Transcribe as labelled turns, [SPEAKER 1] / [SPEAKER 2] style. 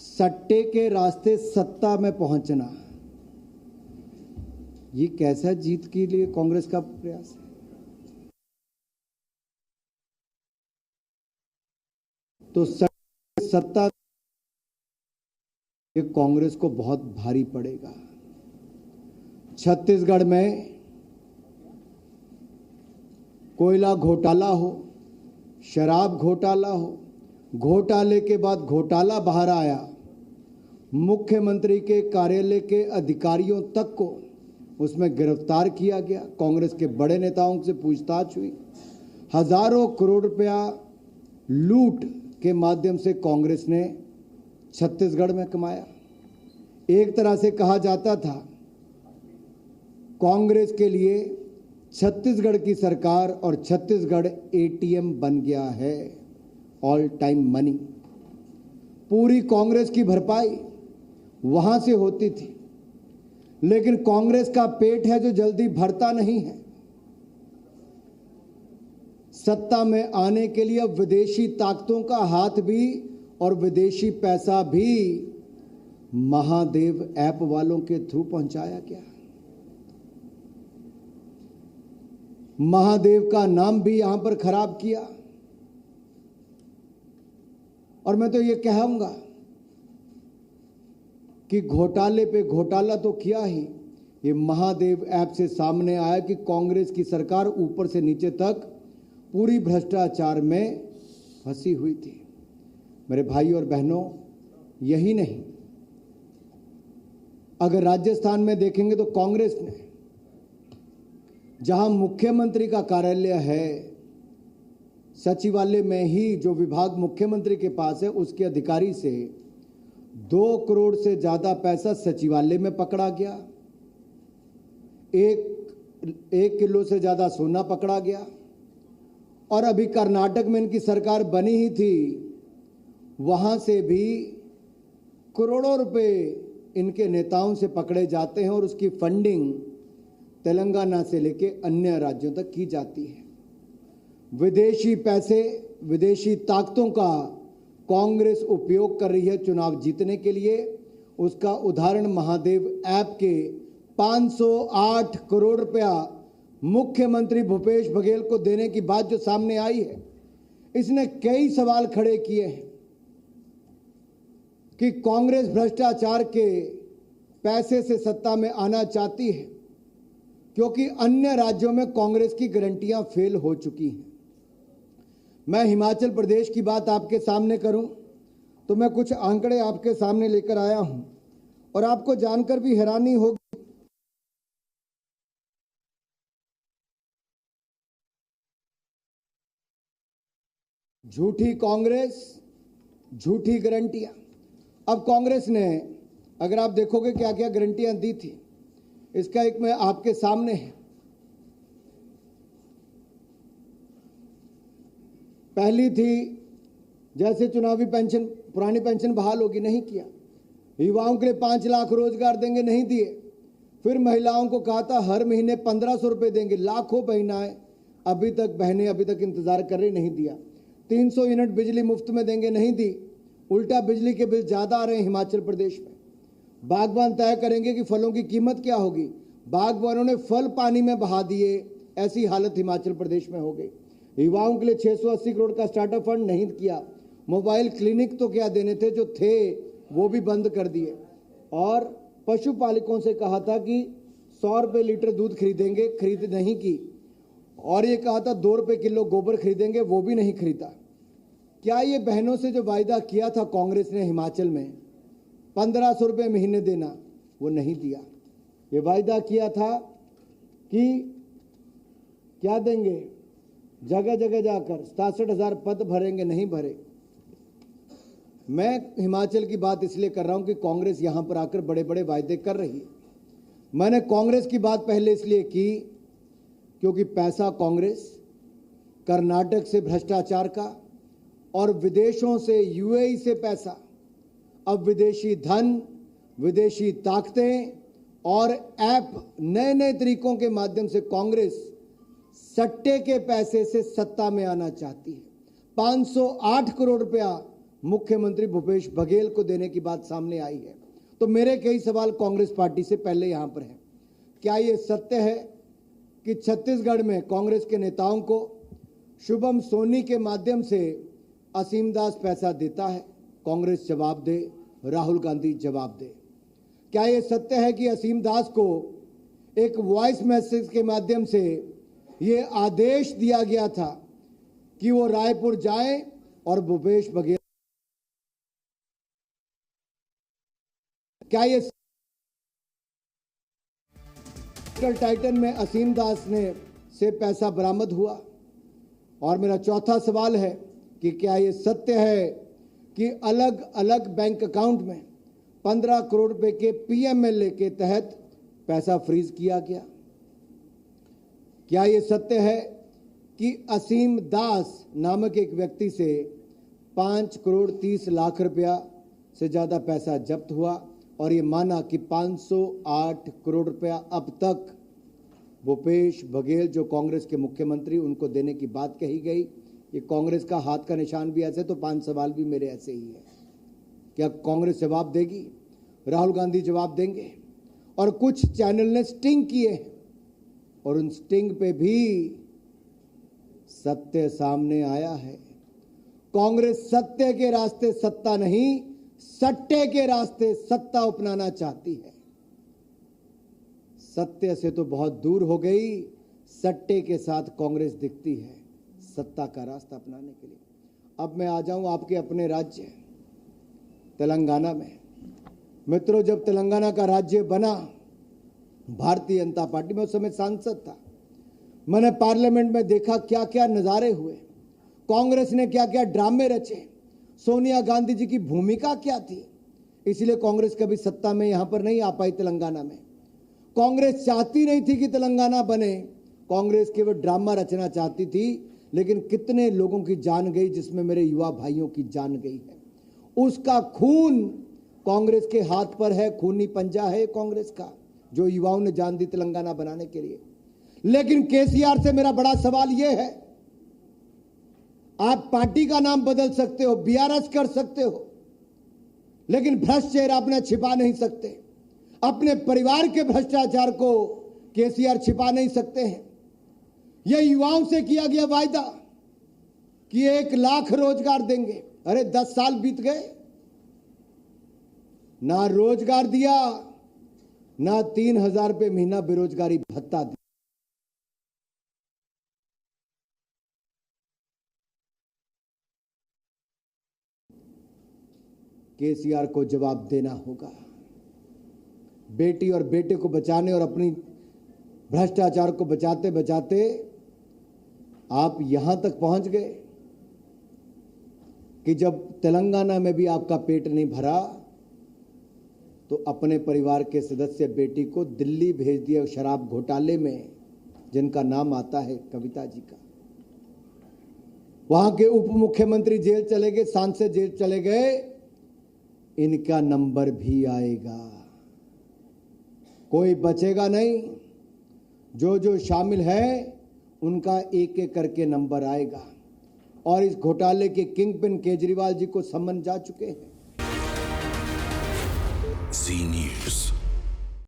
[SPEAKER 1] सट्टे के रास्ते सत्ता में पहुंचना, ये कैसा जीत के लिए कांग्रेस का प्रयास है? तो सत्ता ये कांग्रेस को बहुत भारी पड़ेगा। छत्तीसगढ़ में कोयला घोटाला हो, शराब घोटाला हो, घोटाले के बाद घोटाला बाहर आया, मुख्यमंत्री के कार्यालय के अधिकारियों तक को उसमें गिरफ्तार किया गया, कांग्रेस के बड़े नेताओं से पूछताछ हुई, हजारों करोड़ रुपया लूट के माध्यम से कांग्रेस ने छत्तीसगढ़ में कमाया। एक तरह से कहा जाता था कांग्रेस के लिए छत्तीसगढ़ की सरकार और छत्तीसगढ़ एटीएम बन गया है, ऑल टाइम मनी। पूरी कांग्रेस की भरपाई वहां से होती थी, लेकिन कांग्रेस का पेट है जो जल्दी भरता नहीं है। सत्ता में आने के लिए अब विदेशी ताकतों का हाथ भी और विदेशी पैसा भी महादेव ऐप वालों के थ्रू पहुंचाया गया। महादेव का नाम भी यहां पर खराब किया। और मैं तो ये कहूंगा कि घोटाले पे घोटाला तो किया ही, ये महादेव ऐप से सामने आया कि कांग्रेस की सरकार ऊपर से नीचे तक पूरी भ्रष्टाचार में फंसी हुई थी। मेरे भाई और बहनों, यही नहीं, अगर राजस्थान में देखेंगे तो कांग्रेस ने जहां मुख्यमंत्री का कार्यालय है, सचिवालय में ही जो विभाग मुख्यमंत्री के पास है, उसके अधिकारी से 2 करोड़ से ज्यादा पैसा सचिवालय में पकड़ा गया, 1 किलो से ज्यादा सोना पकड़ा गया। और अभी कर्नाटक में इनकी सरकार बनी ही थी, वहां से भी करोड़ों रुपए इनके नेताओं से पकड़े जाते हैं और उसकी फंडिंग तेलंगाना से लेके अन्य राज्यों तक की जाती है। विदेशी पैसे, विदेशी ताकतों का कांग्रेस उपयोग कर रही है चुनाव जीतने के लिए। उसका उदाहरण महादेव ऐप के 508 करोड़ रुपया मुख्यमंत्री भूपेश बघेल को देने की बात जो सामने आई है, इसने कई सवाल खड़े किए हैं कि कांग्रेस भ्रष्टाचार के पैसे से सत्ता में आना चाहती है, क्योंकि अन्य राज्यों में कांग्रेस की गारंटियां फेल हो चुकी हैं। मैं हिमाचल प्रदेश की बात आपके सामने करूं तो मैं कुछ आंकड़े आपके सामने लेकर आया हूं और आपको जानकर भी हैरानी होगी। झूठी कांग्रेस, झूठी गारंटियां। अब कांग्रेस ने, अगर आप देखोगे क्या क्या गारंटियां दी थी, इसका एक मैं आपके सामने है। पहली थी जैसे चुनावी पेंशन, पुरानी पेंशन बहाल होगी, नहीं किया। युवाओं के लिए 5 लाख रोजगार देंगे, नहीं दिए। फिर महिलाओं को कहा था हर महीने 1500 रुपए देंगे, लाखों बहनें अभी तक इंतजार कर रही, नहीं दिया। 300 यूनिट बिजली मुफ्त में देंगे, नहीं दी। उल्टा बिजली के बिल ज्यादा आ रहे हैं हिमाचल प्रदेश में। बागबान तय करेंगे कि फलों की कीमत क्या होगी, बागबानों ने फल पानी में बहा दिए, ऐसी हालत हिमाचल प्रदेश में हो गई। युवाओं के लिए 680 करोड़ का स्टार्टअप फंड नहीं किया। मोबाइल क्लिनिक तो क्या देने थे, जो थे वो भी बंद कर दिए। और पशुपालकों से कहा था कि 100 रुपये लीटर दूध खरीदेंगे, खरीद नहीं की। और ये कहा था 2 रुपये किलो गोबर खरीदेंगे, वो भी नहीं खरीदा। क्या ये बहनों से जो वायदा किया था कांग्रेस ने हिमाचल में 1500 रुपये महीने देना, वो नहीं दिया। ये वायदा किया था कि क्या देंगे, जगह जगह जाकर 67,000 पद भरेंगे, नहीं भरे। मैं हिमाचल की बात इसलिए कर रहा हूं कि कांग्रेस यहां पर आकर बड़े बड़े वायदे कर रही है। मैंने कांग्रेस की बात पहले इसलिए की क्योंकि पैसा कांग्रेस कर्नाटक से भ्रष्टाचार का और विदेशों से, यूएई से पैसा, अब विदेशी धन, विदेशी ताकतें और ऐप, नए नए तरीकों के माध्यम से कांग्रेस सट्टे के पैसे से सत्ता में आना चाहती है। 508 करोड़ रुपया मुख्यमंत्री भूपेश बघेल को देने की बात सामने आई है। तो मेरे कई सवाल कांग्रेस पार्टी से पहले यहां पर हैं। क्या ये सत्य है कि छत्तीसगढ़ में कांग्रेस के नेताओं को शुभम सोनी के माध्यम से असीम दास पैसा देता है? कांग्रेस जवाब दे, राहुल गांधी जवाब दे। क्या यह सत्य है कि असीम दास को एक वॉइस मैसेज के माध्यम से यह आदेश दिया गया था कि वो रायपुर जाए और भूपेश बघेल, क्या ये टाइटन में असीम दास ने से पैसा बरामद हुआ? और मेरा चौथा सवाल है कि क्या ये सत्य है कि अलग अलग बैंक अकाउंट में 15 करोड़ रुपए के पीएमएलए के तहत पैसा फ्रीज किया गया? क्या ये सत्य है कि असीम दास नामक एक व्यक्ति से 5 करोड़ 30 लाख रुपया से ज्यादा पैसा जब्त हुआ और ये माना कि 508 करोड़ रुपया अब तक भूपेश बघेल जो कांग्रेस के मुख्यमंत्री उनको देने की बात कही गई? ये कांग्रेस का हाथ का निशान भी ऐसे, तो 5 सवाल भी मेरे ऐसे ही है। क्या कांग्रेस जवाब देगी? राहुल गांधी जवाब देंगे? और कुछ चैनल ने स्टिंग किए हैं और उन स्टिंग पे भी सत्य सामने आया है। कांग्रेस सत्य के रास्ते सत्ता नहीं, सट्टे के रास्ते सत्ता अपनाना चाहती है। सत्य से तो बहुत दूर हो गई, सट्टे के साथ कांग्रेस दिखती है सत्ता का रास्ता अपनाने के लिए। अब मैं आ जाऊं आपके अपने राज्य तेलंगाना में। मित्रों, जब तेलंगाना का राज्य बना भारतीय जनता पार्टी में, उस समय सांसद था, मैंने पार्लियामेंट में देखा क्या क्या नजारे हुए, कांग्रेस ने क्या क्या ड्रामे रचे, सोनिया गांधी जी की भूमिका क्या थी। इसलिए कांग्रेस कभी सत्ता में यहां पर नहीं आ पाई तेलंगाना में। कांग्रेस चाहती नहीं थी कि तेलंगाना बने, कांग्रेस केवल ड्रामा रचना चाहती थी। लेकिन कितने लोगों की जान गई, जिसमें मेरे युवा भाइयों की जान गई है। उसका खून कांग्रेस के हाथ पर है, खूनी पंजा है कांग्रेस का, जो युवाओं ने जान दी तेलंगाना बनाने के लिए। लेकिन केसीआर से मेरा बड़ा सवाल यह है, आप पार्टी का नाम बदल सकते हो, बीआरएस कर सकते हो, लेकिन भ्रष्ट चेहरा अपना छिपा नहीं सकते। अपने परिवार के भ्रष्टाचार को केसीआर छिपा नहीं सकते हैं। यह युवाओं से किया गया वायदा कि 1 लाख रोजगार देंगे, अरे 10 साल बीत गए, ना रोजगार दिया, ना 3,000 रुपये महीना बेरोजगारी भत्ता दिया। केसीआर को जवाब देना होगा। बेटी और बेटे को बचाने और अपनी भ्रष्टाचार को बचाते बचाते आप यहां तक पहुंच गए कि जब तेलंगाना में भी आपका पेट नहीं भरा तो अपने परिवार के सदस्य बेटी को दिल्ली भेज दिया शराब घोटाले में, जिनका नाम आता है कविता जी का। वहां के उप मुख्यमंत्री जेल चले गए, सांसद जेल चले गए, इनका नंबर भी आएगा। कोई बचेगा नहीं, जो जो शामिल है उनका एक एक करके नंबर आएगा। और इस घोटाले के किंगपिन केजरीवाल जी को सम्मन जा चुके हैं।
[SPEAKER 2] जी न्यूज़।